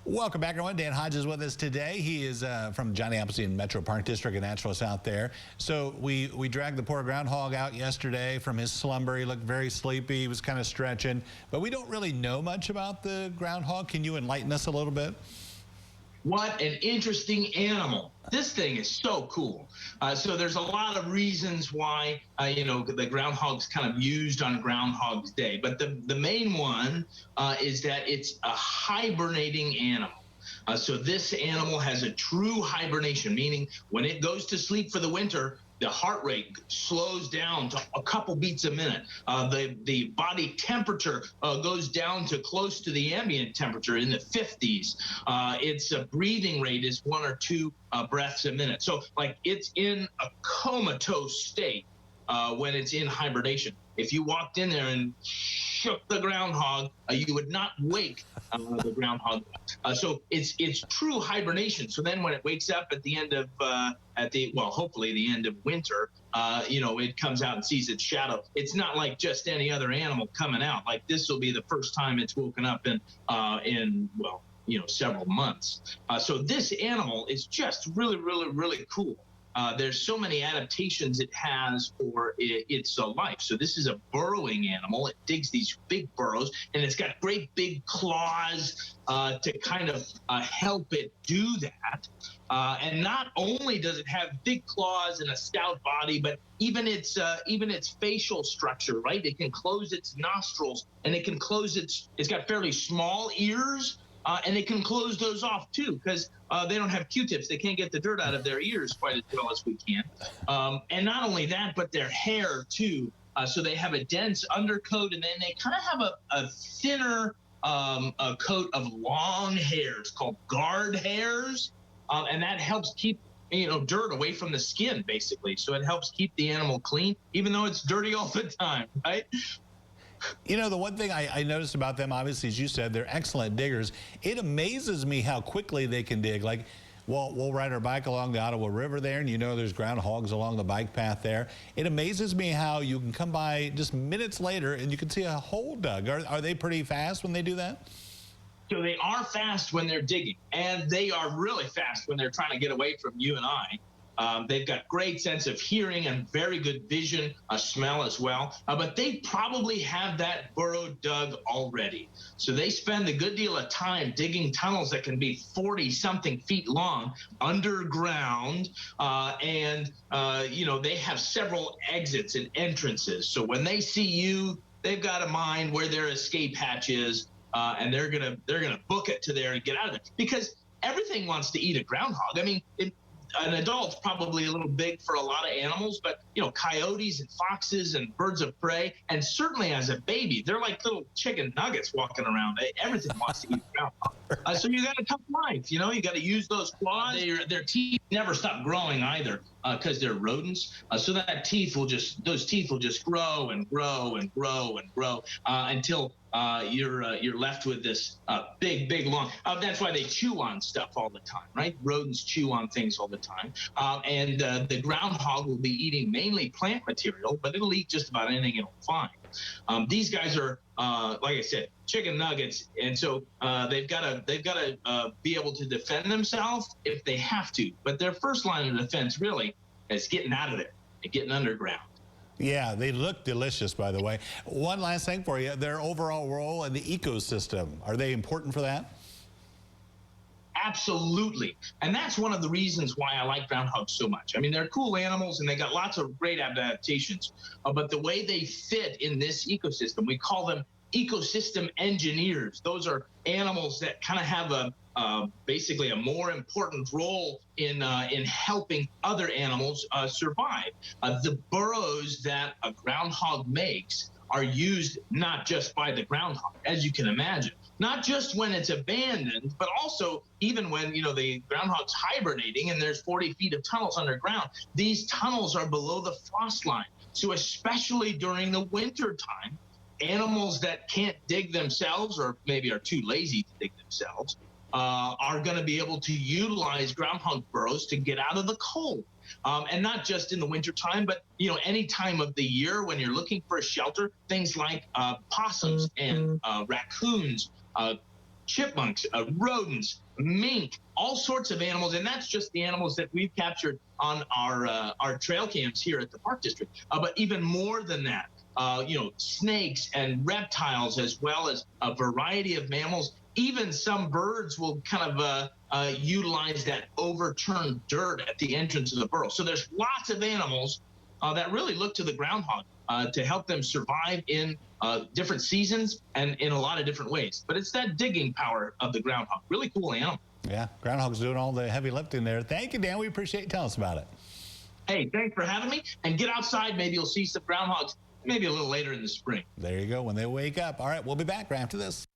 Welcome back, everyone. Dan Hodges is with us today. He is from Johnny Appleseed in Metro Park District in Angeles out there. So we dragged the poor groundhog out yesterday from his slumber. He looked very sleepy. He was kind of stretching. But we don't really know much about the groundhog. Can you enlighten us a little bit? What an interesting animal. This thing is so cool. So there's a lot of reasons why, the groundhog's kind of used on Groundhog's Day. But the main one is that it's a hibernating animal. So this animal has a true hibernation, meaning when it goes to sleep for the winter, the heart rate slows down to a couple beats a minute. The body temperature goes down to close to the ambient temperature in the 50s. Its breathing rate is 1 or 2 breaths a minute. So like it's in a comatose state when it's in hibernation. If you walked in there and shook the groundhog, you would not wake the groundhog. So it's true hibernation. So then when it wakes up at the end of, hopefully the end of winter, it comes out and sees its shadow. It's not like just any other animal coming out. Like this will be the first time it's woken up in several months. So this animal is just really, really, really cool. There's so many adaptations it has for its life. So this is a burrowing animal. It digs these big burrows, and it's got great big claws to kind of help it do that. And not only does it have big claws and a stout body, but even its facial structure, right? It can close its nostrils, and it can close it's got fairly small ears. And they can close those off, too, because they don't have Q-tips. They can't get the dirt out of their ears quite as well as we can. And not only that, but their hair, too. So they have a dense undercoat, and then they kind of have a thinner coat of long hairs called guard hairs. And that helps keep dirt away from the skin, basically. So it helps keep the animal clean, even though it's dirty all the time, right? The one thing I noticed about them, obviously, as you said, they're excellent diggers. It amazes me how quickly they can dig. Like, we'll ride our bike along the Ottawa River there, and there's groundhogs along the bike path there. It amazes me how you can come by just minutes later and you can see a hole dug. Are they pretty fast when they do that? So they are fast when they're digging, and they are really fast when they're trying to get away from you and I. They've got great sense of hearing and very good vision, smell as well. But they probably have that burrow dug already. So they spend a good deal of time digging tunnels that can be 40-something feet long underground. They have several exits and entrances. So when they see you, they've got a mind where their escape hatch is, and they're gonna book it to there and get out of it. Because everything wants to eat a groundhog. I mean, an adult's probably a little big for a lot of animals, but coyotes and foxes and birds of prey, and certainly as a baby, they're like little chicken nuggets walking around. Everything wants to eat groundhog. So you got a tough life. You got to use those claws. Their teeth never stop growing either, because they're rodents. So those teeth will just grow and grow and grow and grow until you're left with this big long. That's why they chew on stuff all the time, right? Rodents chew on things all the time, and the groundhog will be eating mainly plant material, but it'll eat just about anything it'll find. These guys are, like I said, chicken nuggets, and so they've got to be able to defend themselves if they have to. But their first line of defense really is getting out of there and getting underground. Yeah, they look delicious, by the way. One last thing for you, their overall role in the ecosystem, are they important for that? Absolutely. And that's one of the reasons why I like groundhogs so much. I mean, they're cool animals and they got lots of great adaptations, but the way they fit in this ecosystem, we call them ecosystem engineers. Those are animals that kind of have basically a more important role in helping other animals survive. The burrows that a groundhog makes are used not just by the groundhog, as you can imagine, not just when it's abandoned, but also even when the groundhog's hibernating and there's 40 feet of tunnels underground. These tunnels are below the frost line. So especially during the winter time, animals that can't dig themselves or maybe are too lazy to dig themselves are going to be able to utilize groundhog burrows to get out of the cold. And not just in the wintertime, but any time of the year when you're looking for a shelter, things like possums and raccoons chipmunks, rodents, mink, all sorts of animals, and that's just the animals that we've captured on our trail cams here at the Park District. But even more than that, snakes and reptiles, as well as a variety of mammals. Even some birds will kind of utilize that overturned dirt at the entrance of the burrow. So there's lots of animals that really look to the groundhog to help them survive in different seasons and in a lot of different ways. But it's that digging power of the groundhog. Really cool animal. Yeah, groundhog's doing all the heavy lifting there. Thank you, Dan. We appreciate you telling us about it. Hey, thanks for having me. And get outside. Maybe you'll see some groundhogs maybe a little later in the spring. There you go, when they wake up. All right, we'll be back right after this.